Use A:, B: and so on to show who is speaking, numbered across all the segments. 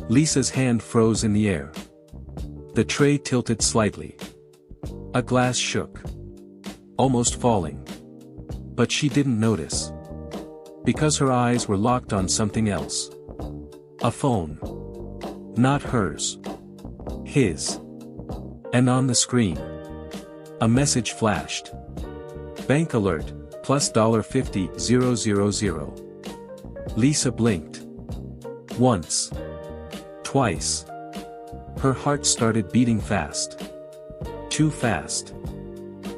A: Lisa's hand froze in the air. The tray tilted slightly. A glass shook, almost falling. But she didn't notice. Because her eyes were locked on something else. A phone. Not hers. His. And on the screen, a message flashed. Bank alert, plus $50,000. Lisa blinked. Once. Twice. Her heart started beating fast. Too fast.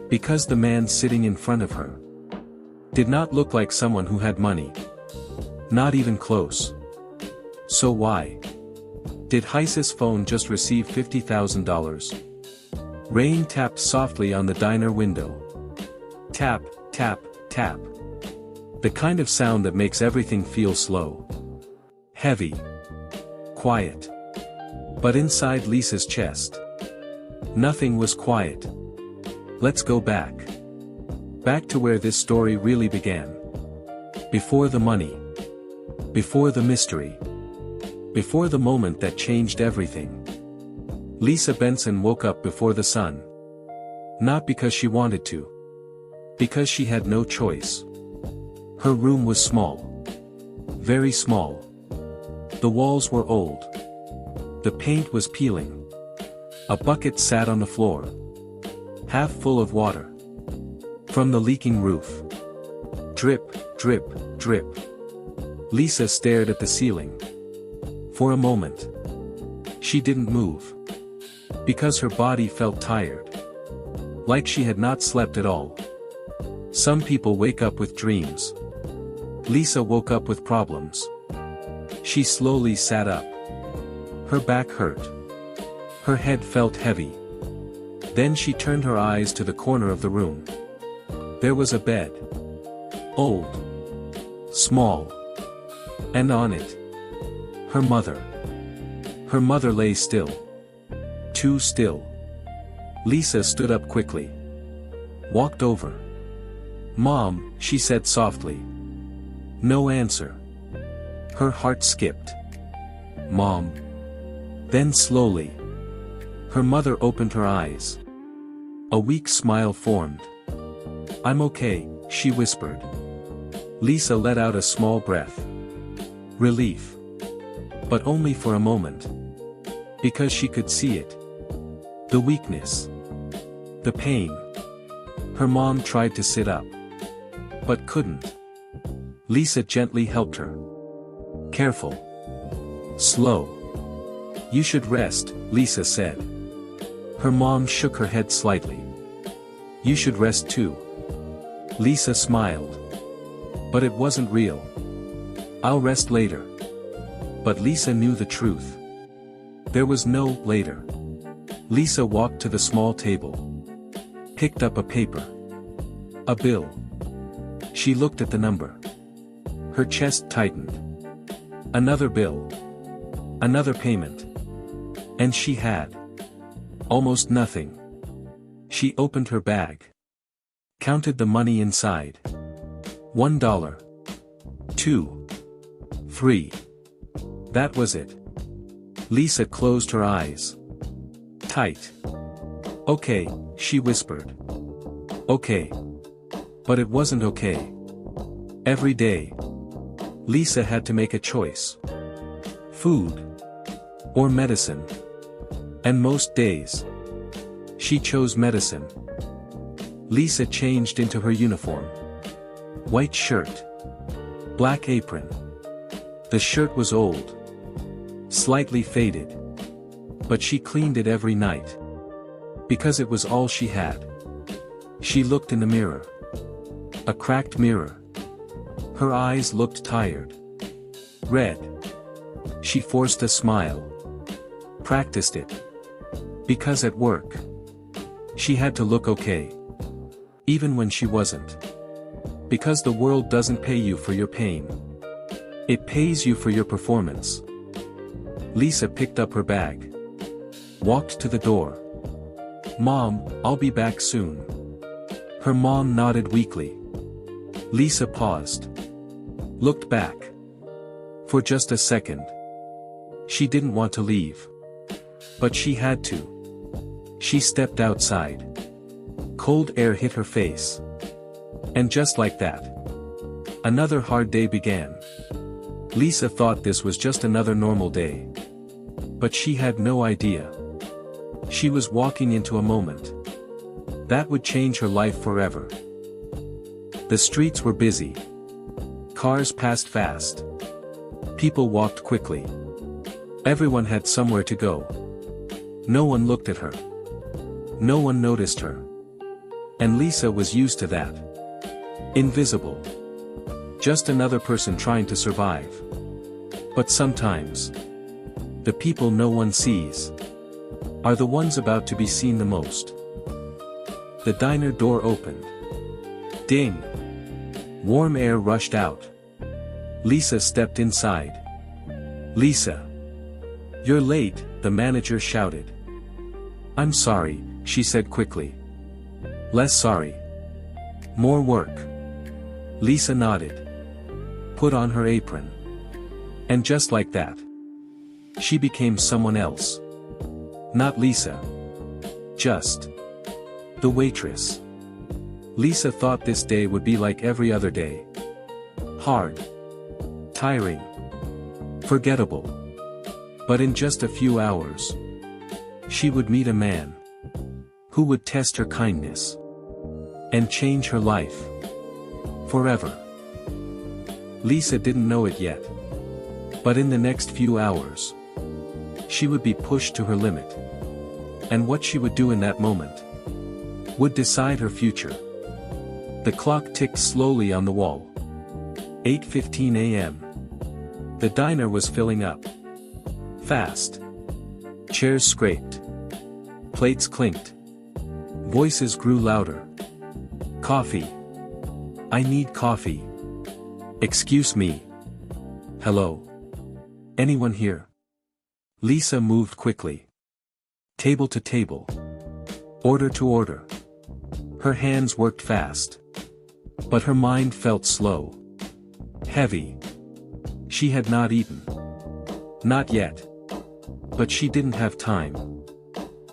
A: Because the man sitting in front of her did not look like someone who had money. Not even close. So why did Heiss's phone just receive $50,000? Rain tapped softly on the diner window. Tap, tap, tap. The kind of sound that makes everything feel slow. Heavy. Quiet. But inside Lisa's chest, nothing was quiet. Let's go back. Back to where this story really began. Before the money. Before the mystery. Before the moment that changed everything. Lisa Benson woke up before the sun. Not because she wanted to. Because she had no choice. Her room was small. Very small. The walls were old. The paint was peeling. A bucket sat on the floor. Half full of water. From the leaking roof. Drip, drip, drip. Lisa stared at the ceiling. For a moment. She didn't move. Because her body felt tired. Like she had not slept at all. Some people wake up with dreams. Lisa woke up with problems. She slowly sat up. Her back hurt. Her head felt heavy. Then she turned her eyes to the corner of the room. There was a bed. Old. Small. And on it, her mother. Her mother lay still. Too still. Lisa stood up quickly. Walked over. "Mom," she said softly. No answer. Her heart skipped. "Mom." Then slowly. Her mother opened her eyes. A weak smile formed. "I'm okay," she whispered. Lisa let out a small breath. Relief. But only for a moment. Because she could see it. The weakness. The pain. Her mom tried to sit up. But couldn't. Lisa gently helped her. Careful. Slow. "You should rest," Lisa said. Her mom shook her head slightly. "You should rest too." Lisa smiled. But it wasn't real. "I'll rest later." But Lisa knew the truth. There was no later. Lisa walked to the small table. Picked up a paper. A bill. She looked at the number. Her chest tightened. Another bill. Another payment. And she had almost nothing. She opened her bag. Counted the money inside. $1. 2. 3. That was it. Lisa closed her eyes. Tight. "Okay," she whispered. Okay. But it wasn't okay. Every day. Lisa had to make a choice. Food. Or medicine. And most days. She chose medicine. Lisa changed into her uniform. White shirt. Black apron. The shirt was old. Slightly faded. But she cleaned it every night. Because it was all she had. She looked in the mirror. A cracked mirror. Her eyes looked tired. Red. She forced a smile. Practiced it. Because at work. She had to look okay. Even when she wasn't. Because the world doesn't pay you for your pain. It pays you for your performance. Lisa picked up her bag. Walked to the door. "Mom, I'll be back soon." Her mom nodded weakly. Lisa paused. Looked back. For just a second. She didn't want to leave. But she had to. She stepped outside. Cold air hit her face. And just like that, another hard day began. Lisa thought this was just another normal day. But she had no idea. She was walking into a moment that would change her life forever. The streets were busy. Cars passed fast. People walked quickly. Everyone had somewhere to go. No one looked at her. No one noticed her. And Lisa was used to that. Invisible. Just another person trying to survive. But sometimes, the people no one sees are the ones about to be seen the most. The diner door opened. Ding! Warm air rushed out. Lisa stepped inside. "Lisa! You're late," the manager shouted. "I'm sorry," she said quickly. "Less sorry. More work." Lisa nodded. Put on her apron. And just like that, she became someone else. Not Lisa. Just the waitress. Lisa thought this day would be like every other day. Hard. Tiring. Forgettable. But in just a few hours, she would meet a man who would test her kindness and change her life forever. Lisa didn't know it yet. But in the next few hours, she would be pushed to her limit. And what she would do in that moment would decide her future. The clock ticked slowly on the wall. 8:15 a.m. The diner was filling up. Fast. Chairs scraped. Plates clinked. Voices grew louder. "Coffee. I need coffee. Excuse me. Hello. Anyone here?" Lisa moved quickly. Table to table. Order to order. Her hands worked fast. But her mind felt slow. Heavy. She had not eaten. Not yet. But she didn't have time.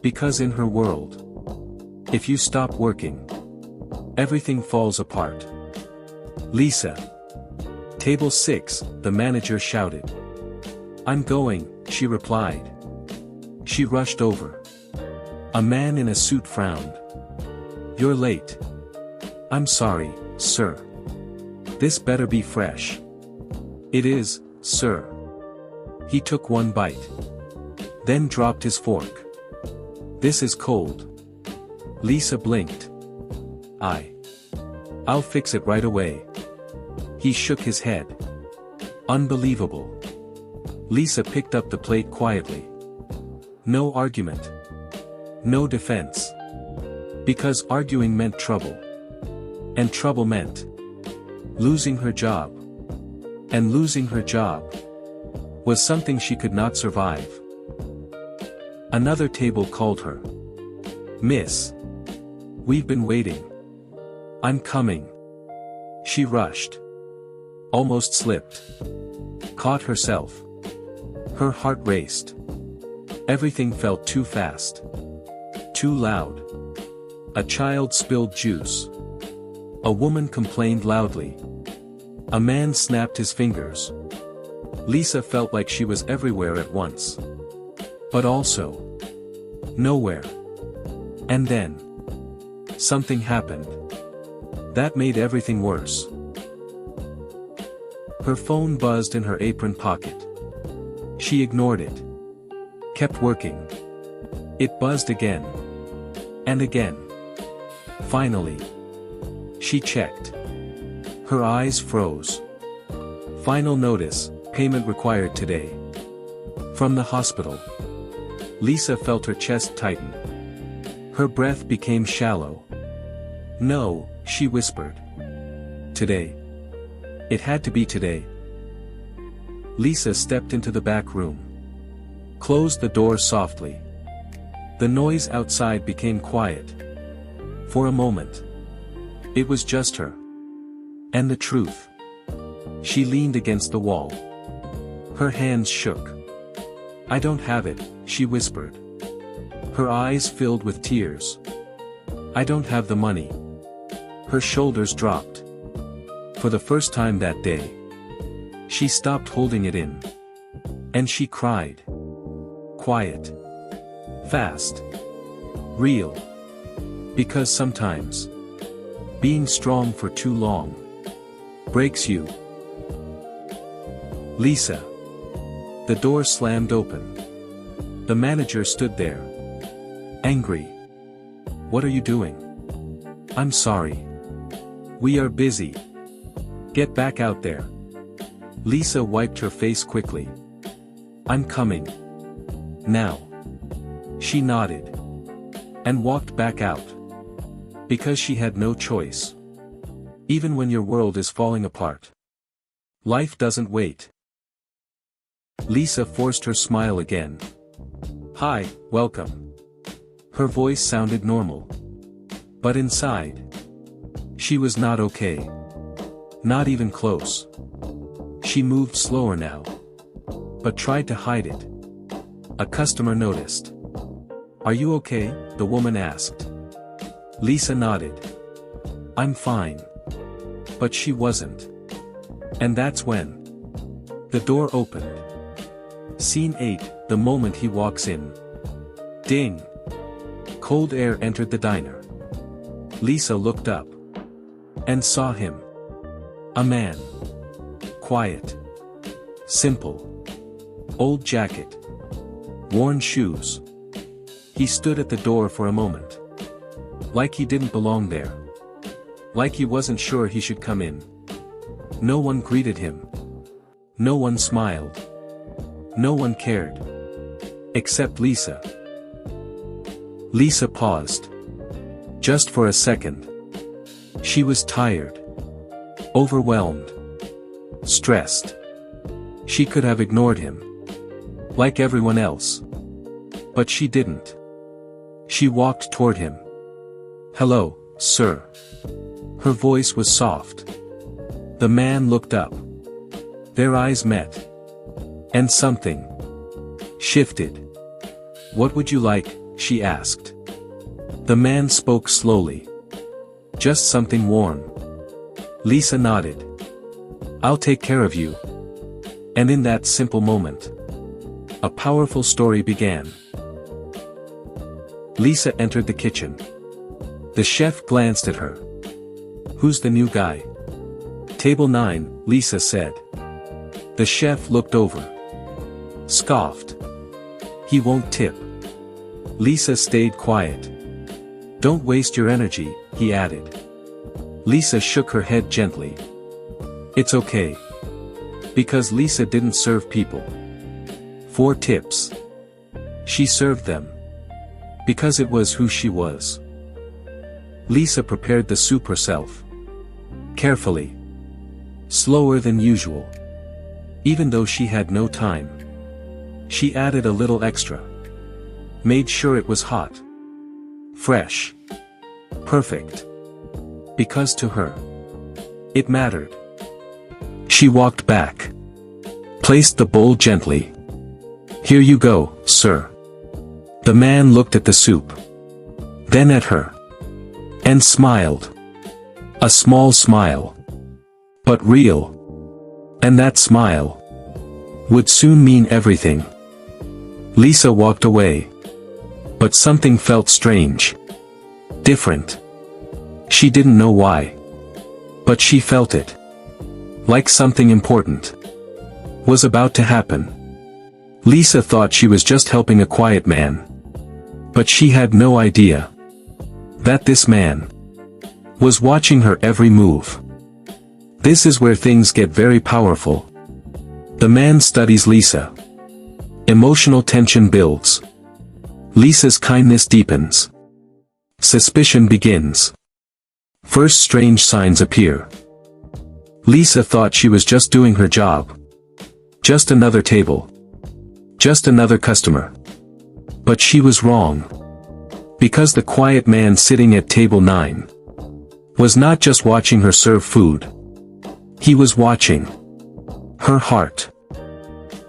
A: Because in her world, if you stop working, everything falls apart. "Lisa. Table 6, the manager shouted. "I'm going," she replied. She rushed over. A man in a suit frowned. "You're late." "I'm sorry, sir. This better be fresh." "It is, sir." He took one bite. Then dropped his fork. "This is cold." Lisa blinked. I'll fix it right away." He shook his head. Unbelievable. Lisa picked up the plate quietly. No argument. No defense. Because arguing meant trouble. And trouble meant losing her job. And losing her job was something she could not survive. Another table called her. "Miss. We've been waiting." "I'm coming." She rushed. Almost slipped. Caught herself. Her heart raced. Everything felt too fast. Too loud. A child spilled juice. A woman complained loudly. A man snapped his fingers. Lisa felt like she was everywhere at once. But also nowhere. And then something happened that made everything worse. Her phone buzzed in her apron pocket. She ignored it. Kept working. It buzzed again. And again. Finally, she checked. Her eyes froze. Final notice, payment required today. From the hospital. Lisa felt her chest tighten. Her breath became shallow. "No," she whispered. "Today. It had to be today." Lisa stepped into the back room. Closed the door softly. The noise outside became quiet. For a moment. It was just her. And the truth. She leaned against the wall. Her hands shook. I don't have it, she whispered. Her eyes filled with tears. I don't have the money. Her shoulders dropped. For the first time that day, she stopped holding it in. And she cried. Quiet. Fast. Real. Because sometimes, being strong for too long breaks you. Lisa. The door slammed open. The manager stood there. Angry. What are you doing? I'm sorry. We are busy. Get back out there. Lisa wiped her face quickly. I'm coming. Now. She nodded. And walked back out. Because she had no choice. Even when your world is falling apart. Life doesn't wait. Lisa forced her smile again. Hi, welcome. Her voice sounded normal. But inside, she was not okay. Not even close. She moved slower now. But tried to hide it. A customer noticed. Are you okay? The woman asked. Lisa nodded. I'm fine. But she wasn't. And that's when the door opened. Scene 8, the moment he walks in. Ding! Cold air entered the diner. Lisa looked up. And saw him. A man. Quiet. Simple. Old jacket. Worn shoes. He stood at the door for a moment. Like he didn't belong there. Like he wasn't sure he should come in. No one greeted him. No one smiled. No one cared. Except Lisa. Lisa paused. Just for a second. She was tired. Overwhelmed. Stressed. She could have ignored him. Like everyone else. But she didn't. She walked toward him. Hello, sir. Her voice was soft. The man looked up. Their eyes met. And something shifted. What would you like? She asked. The man spoke slowly. Just something warm. Lisa nodded. I'll take care of you. And in that simple moment, a powerful story began. Lisa entered the kitchen. The chef glanced at her. Who's the new guy? Table 9, Lisa said. The chef looked over. Scoffed. He won't tip. Lisa stayed quiet. Don't waste your energy, he added. Lisa shook her head gently. It's okay. Because Lisa didn't serve people 4 tips. She served them. Because it was who she was. Lisa prepared the soup herself. Carefully. Slower than usual. Even though she had no time. She added a little extra. Made sure it was hot. Fresh. Perfect. Because to her, it mattered. She walked back. Placed the bowl gently. Here you go, sir. The man looked at the soup. Then at her. And smiled. A small smile. But real. And that smile would soon mean everything. Lisa walked away. But something felt strange. Different. She didn't know why. But she felt it. Like something important was about to happen. Lisa thought she was just helping a quiet man. But she had no idea that this man was watching her every move. This is where things get very powerful. The man studies Lisa. Emotional tension builds. Lisa's kindness deepens. Suspicion begins. First strange signs appear. Lisa thought she was just doing her job. Just another table. Just another customer. But she was wrong. Because the quiet man sitting at table 9 was not just watching her serve food. He was watching her heart.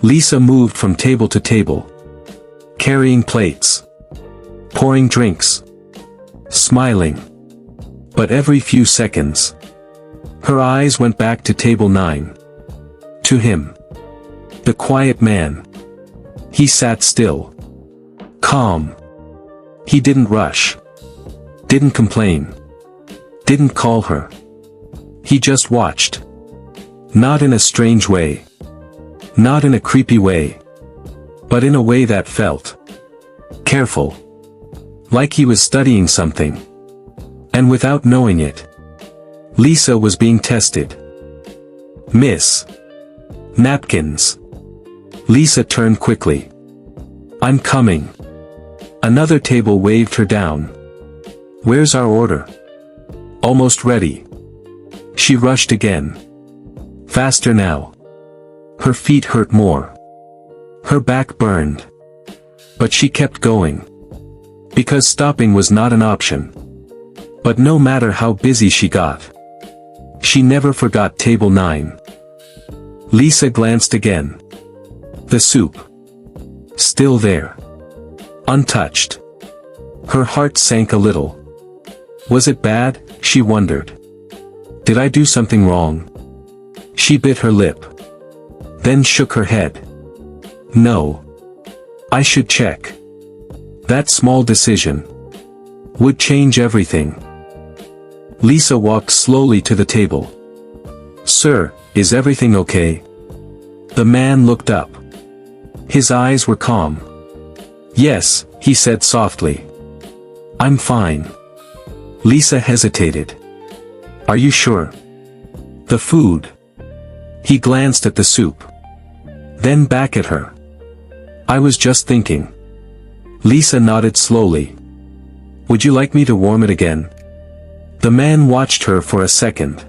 A: Lisa moved from table to table. carrying plates, pouring drinks, smiling. But every few seconds, her eyes went back to table 9. To him. The quiet man. He sat still. Calm. He didn't rush. Didn't complain. Didn't call her. He just watched. Not in a strange way. Not in a creepy way. But in a way that felt careful. Like he was studying something. And without knowing it, Lisa was being tested. Miss. Napkins. Lisa turned quickly. I'm coming. Another table waved her down. Where's our order? Almost ready. She rushed again. Faster now. Her feet hurt more. Her back burned. But she kept going. Because stopping was not an option. But no matter how busy she got, she never forgot table 9. Lisa glanced again. The soup. Still there. Untouched. Her heart sank a little. Was it bad, she wondered. Did I do something wrong? She bit her lip. Then shook her head. No. I should check. That small decision would change everything. Lisa walked slowly to the table. Sir, is everything okay? The man looked up. His eyes were calm. Yes, he said softly. I'm fine. Lisa hesitated. Are you sure? The food. He glanced at the soup. Then back at her. I was just thinking. Lisa nodded slowly. Would you like me to warm it again? The man watched her for a second.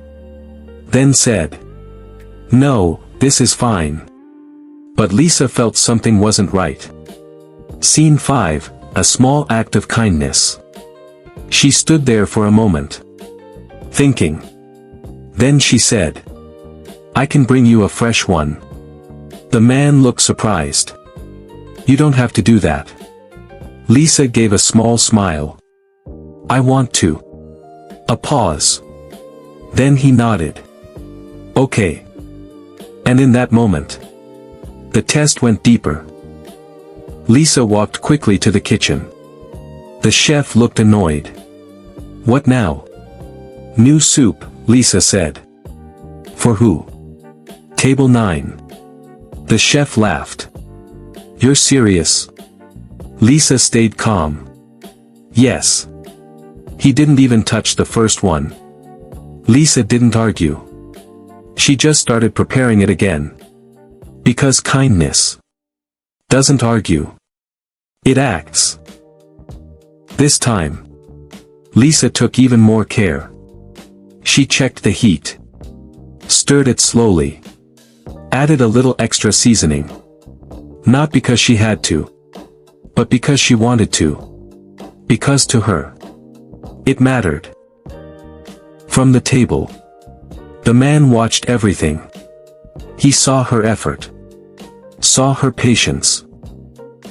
A: Then said. No, this is fine. But Lisa felt something wasn't right. Scene 5, a small act of kindness. She stood there for a moment. Thinking. Then she said. I can bring you a fresh one. The man looked surprised. You don't have to do that. Lisa gave a small smile. I want to. A pause. Then he nodded. Okay. And in that moment, the test went deeper. Lisa walked quickly to the kitchen. The chef looked annoyed. What now? New soup, Lisa said. For who? Table 9. The chef laughed. You're serious? Lisa stayed calm. Yes. He didn't even touch the first one. Lisa didn't argue. She just started preparing it again. Because kindness doesn't argue. It acts. This time, Lisa took even more care. She checked the heat. Stirred it slowly. Added a little extra seasoning. Not because she had to. But because she wanted to. Because to her, it mattered. From the table, the man watched everything. He saw her effort. Saw her patience.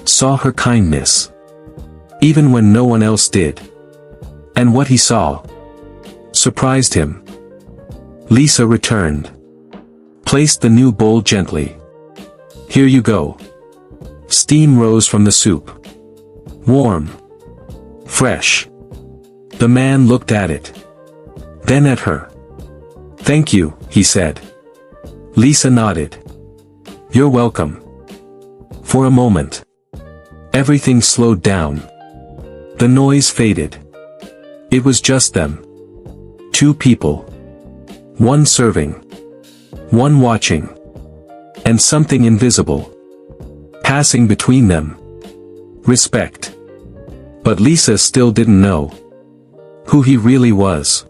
A: Saw her kindness. Even when no one else did. And what he saw surprised him. Lisa returned. Placed the new bowl gently. Here you go. Steam rose from the soup. Warm. Fresh. The man looked at it. Then at her. Thank you, he said. Lisa nodded. You're welcome. For a moment, everything slowed down. The noise faded. It was just them. Two people. One serving. One watching. And something invisible passing between them. Respect. But Lisa still didn't know who he really was.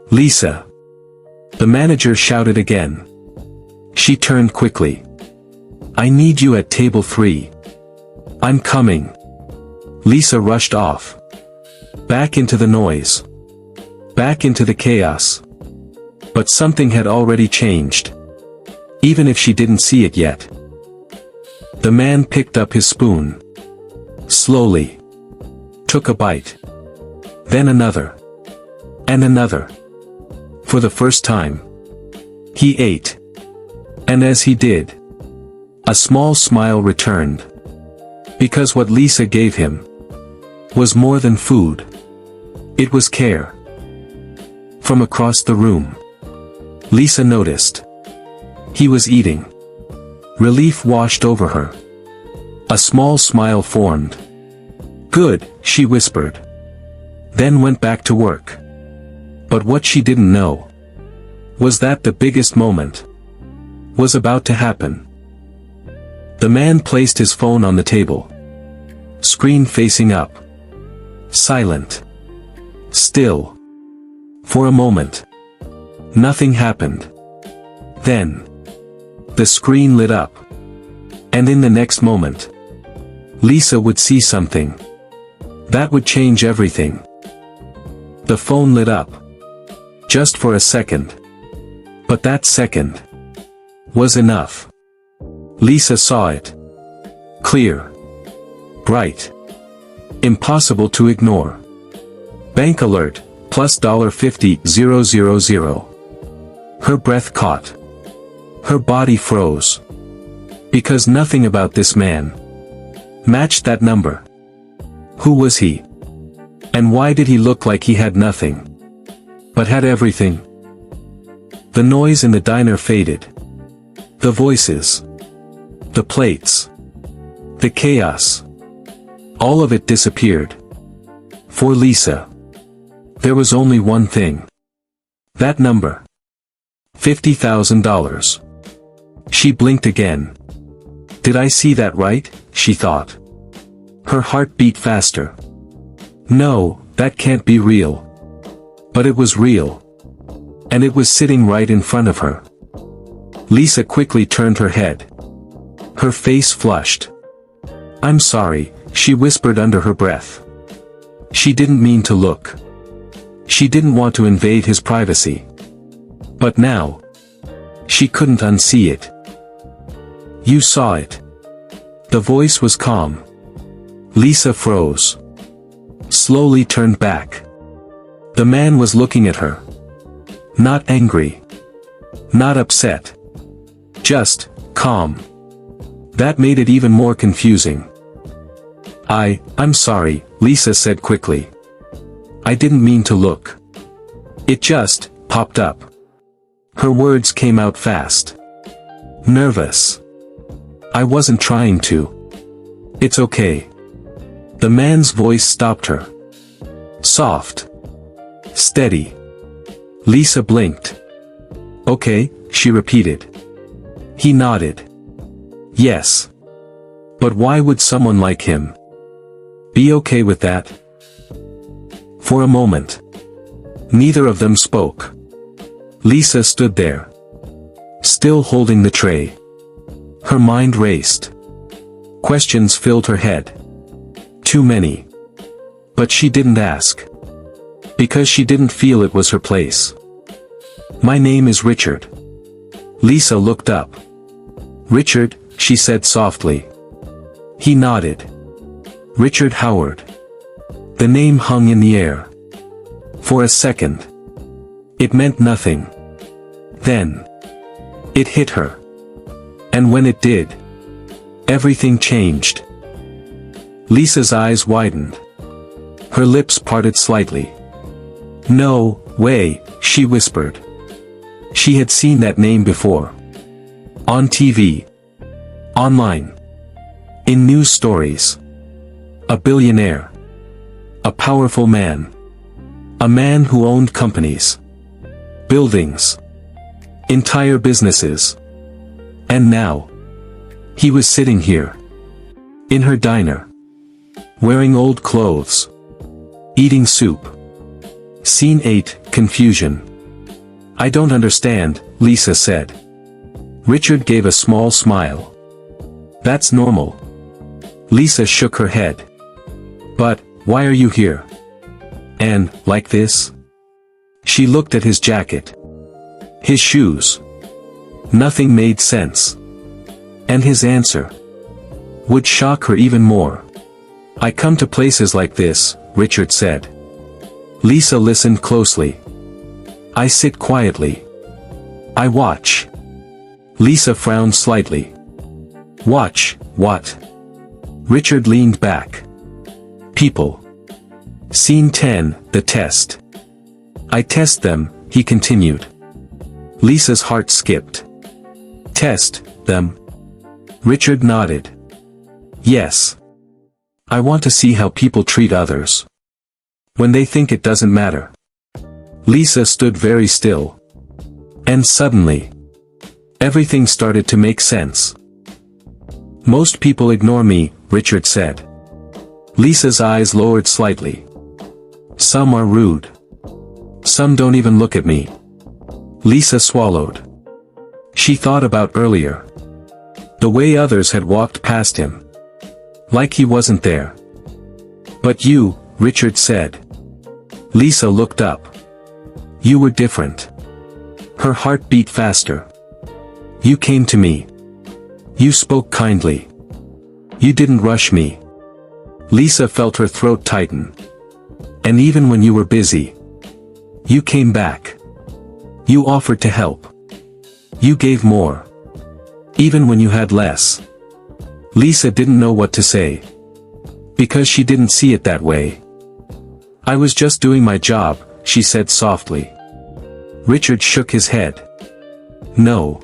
A: Lisa. The manager shouted again. She turned quickly. I need you at table 3. I'm coming. Lisa rushed off. Back into the noise. Back into the chaos. But something had already changed. Even if she didn't see it yet. The man picked up his spoon. Slowly. Took a bite. Then another. And another. For the first time. He ate. And as he did, a small smile returned. Because what Lisa gave him was more than food. It was care. From across the room, Lisa noticed. He was eating. Relief washed over her. A small smile formed. Good, she whispered. Then went back to work. But what she didn't know was that the biggest moment was about to happen. The man placed his phone on the table. Screen facing up. Silent. Still. For a moment. Nothing happened. Then. The screen lit up. And in the next moment, Lisa would see something that would change everything. The phone lit up. Just for a second. But that second was enough. Lisa saw it. Clear. Bright. Impossible to ignore. Bank alert, plus $50,000. Her breath caught. Her body froze. Because nothing about this man matched that number. Who was he? And why did he look like he had nothing, but had everything? The noise in the diner faded. The voices. The plates. The chaos. All of it disappeared. For Lisa, there was only one thing. That number. $50,000. She blinked again. Did I see that right? She thought. Her heart beat faster. No, that can't be real. But it was real. And it was sitting right in front of her. Lisa quickly turned her head. Her face flushed. I'm sorry, she whispered under her breath. She didn't mean to look. She didn't want to invade his privacy. But now, she couldn't unsee it. You saw it. The voice was calm. Lisa froze. Slowly turned back. The man was looking at her. Not angry. Not upset. Just calm. That made it even more confusing. I'm sorry, Lisa said quickly. I didn't mean to look. It just popped up. Her words came out fast. Nervous. I wasn't trying to. It's okay. The man's voice stopped her. Soft. Steady. Lisa blinked. Okay, she repeated. He nodded. Yes. But why would someone like him be okay with that? For a moment, neither of them spoke. Lisa stood there, still holding the tray. Her mind raced. Questions filled her head. Too many. But she didn't ask. Because she didn't feel it was her place. My name is Richard. Lisa looked up. Richard, she said softly. He nodded. Richard Howard. The name hung in the air. For a second. It meant nothing. Then. It hit her. And when it did, everything changed. Lisa's eyes widened. Her lips parted slightly. No way, she whispered. She had seen that name before. On TV. Online. In news stories. A billionaire. A powerful man. A man who owned companies. Buildings. Entire businesses. And now, he was sitting here. In her diner. Wearing old clothes. Eating soup. Scene 8, Confusion. I don't understand, Lisa said. Richard gave a small smile. That's normal. Lisa shook her head. But, why are you here? And, like this? She looked at his jacket. His shoes. Nothing made sense. And his answer would shock her even more. I come to places like this, Richard said. Lisa listened closely. I sit quietly. I watch. Lisa frowned slightly. Watch, what? Richard leaned back. People. Scene 10, the test. I test them, he continued. Lisa's heart skipped. Test them? Richard nodded. Yes. I want to see how people treat others. When they think it doesn't matter. Lisa stood very still. And suddenly, everything started to make sense. Most people ignore me, Richard said. Lisa's eyes lowered slightly. Some are rude. Some don't even look at me. Lisa swallowed. She thought about earlier. The way others had walked past him. Like he wasn't there. But you, Richard said. Lisa looked up. You were different. Her heart beat faster. You came to me. You spoke kindly. You didn't rush me. Lisa felt her throat tighten. And even when you were busy, you came back. You offered to help. You gave more. Even when you had less. Lisa didn't know what to say. Because she didn't see it that way. I was just doing my job, she said softly. Richard shook his head. No.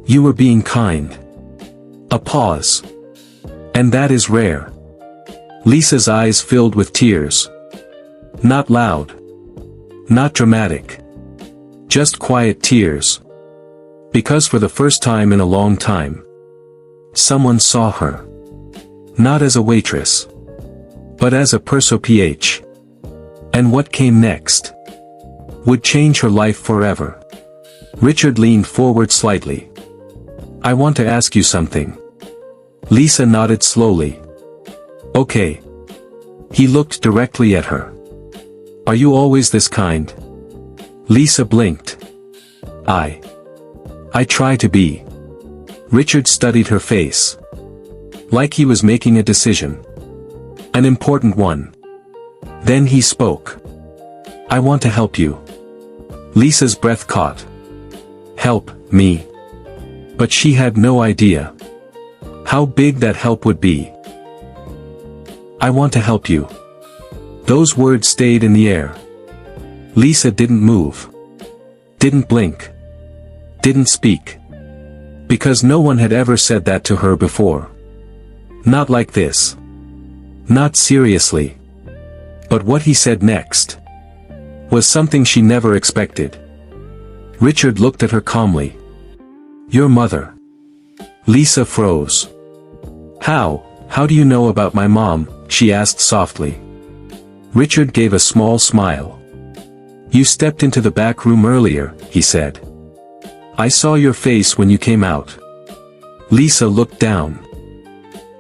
A: You were being kind. A pause. And that is rare. Lisa's eyes filled with tears. Not loud. Not dramatic. Just quiet tears. Because for the first time in a long time, someone saw her. Not as a waitress. But as a perso PH. And what came next would change her life forever. Richard leaned forward slightly. I want to ask you something. Lisa nodded slowly. Okay. He looked directly at her. Are you always this kind? Lisa blinked. I try to be. Richard studied her face. Like he was making a decision. An important one. Then he spoke. I want to help you. Lisa's breath caught. Help me. But she had no idea how big that help would be. I want to help you. Those words stayed in the air. Lisa didn't move. Didn't blink. Didn't speak. Because no one had ever said that to her before. Not like this. Not seriously. But what he said next was something she never expected. Richard looked at her calmly. Your mother. Lisa froze. How do you know about my mom? She asked softly. Richard gave a small smile. You stepped into the back room earlier, he said. I saw your face when you came out. Lisa looked down.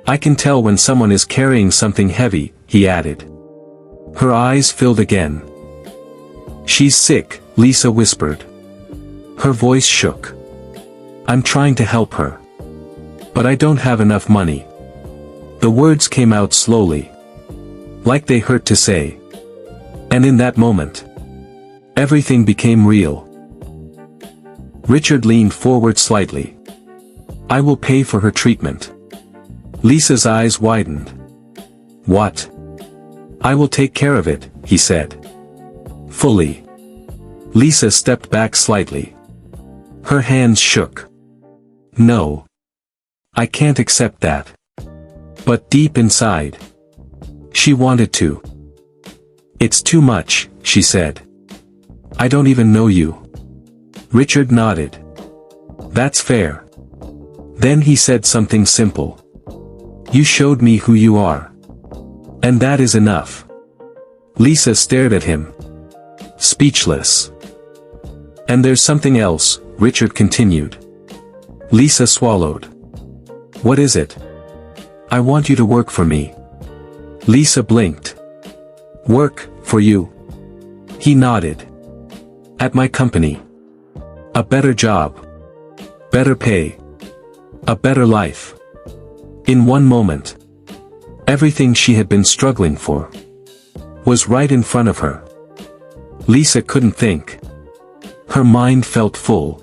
A: I can tell when someone is carrying something heavy, he added. Her eyes filled again. She's sick, Lisa whispered. Her voice shook. I'm trying to help her. But I don't have enough money. The words came out slowly. Like they hurt to say. And in that moment, everything became real. Richard leaned forward slightly. I will pay for her treatment. Lisa's eyes widened. What? I will take care of it, he said. Fully. Lisa stepped back slightly. Her hands shook. No. I can't accept that. But deep inside, she wanted to. It's too much, she said. I don't even know you. Richard nodded. That's fair. Then he said something simple. You showed me who you are. And that is enough. Lisa stared at him. Speechless. And there's something else, Richard continued. Lisa swallowed. What is it? I want you to work for me. Lisa blinked. Work, for you? He nodded. At my company. A better job. Better pay. A better life. In one moment, Everything she had been struggling for was right in front of her. Lisa couldn't think. Her mind felt full.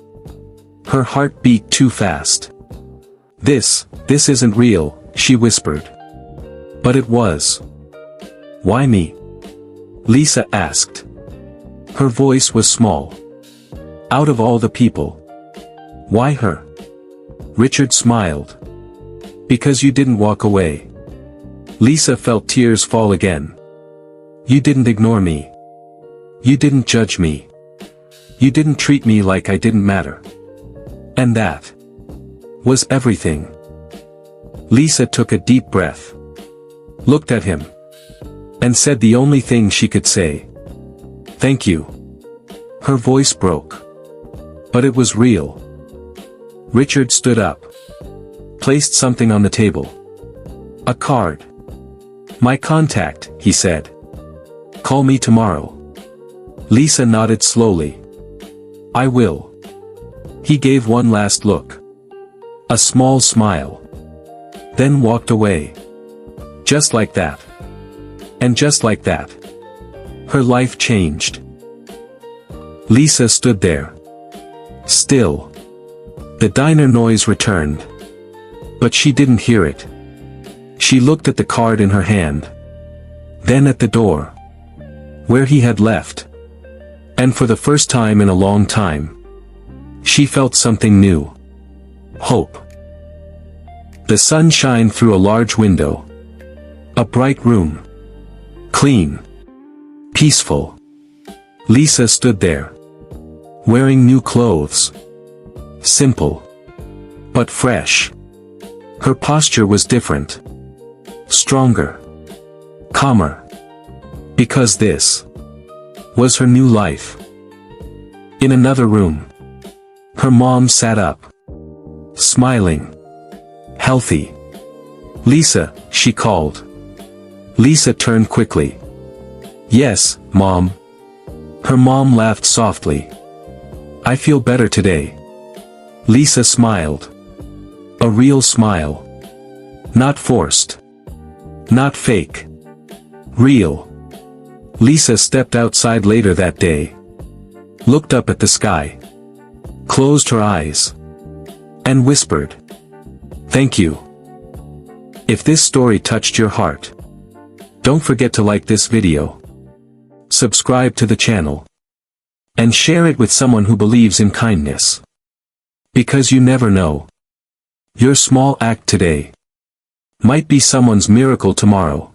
A: Her heart beat too fast. This isn't real, she whispered. But it was. Why me? Lisa asked. Her voice was small. Out of all the people. Why her? Richard smiled. Because you didn't walk away. Lisa felt tears fall again. You didn't ignore me. You didn't judge me. You didn't treat me like I didn't matter. And that was everything. Lisa took a deep breath, looked at him, and said the only thing she could say. Thank you. Her voice broke. But it was real. Richard stood up, placed something on the table. A card. My contact, he said. Call me tomorrow. Lisa nodded slowly. I will. He gave one last look. A small smile. Then walked away. Just like that. And just like that. Her life changed. Lisa stood there. Still. The diner noise returned. But she didn't hear it. She looked at the card in her hand. Then at the door. Where he had left. And for the first time in a long time, she felt something new. Hope. The sun shined through a large window. A bright room. Clean. Peaceful. Lisa stood there. Wearing new clothes. Simple. But fresh. Her posture was different. Stronger. Calmer. Because this was her new life. In another room. Her mom sat up. Smiling. Healthy. Lisa, she called. Lisa turned quickly. Yes, Mom. Her mom laughed softly. I feel better today. Lisa smiled. A real smile. Not forced. Not fake. Real. Lisa stepped outside later that day. Looked up at the sky. Closed her eyes. And whispered. Thank you. If this story touched your heart, don't forget to like this video. Subscribe to the channel. And share it with someone who believes in kindness. Because you never know. Your small act today might be someone's miracle tomorrow.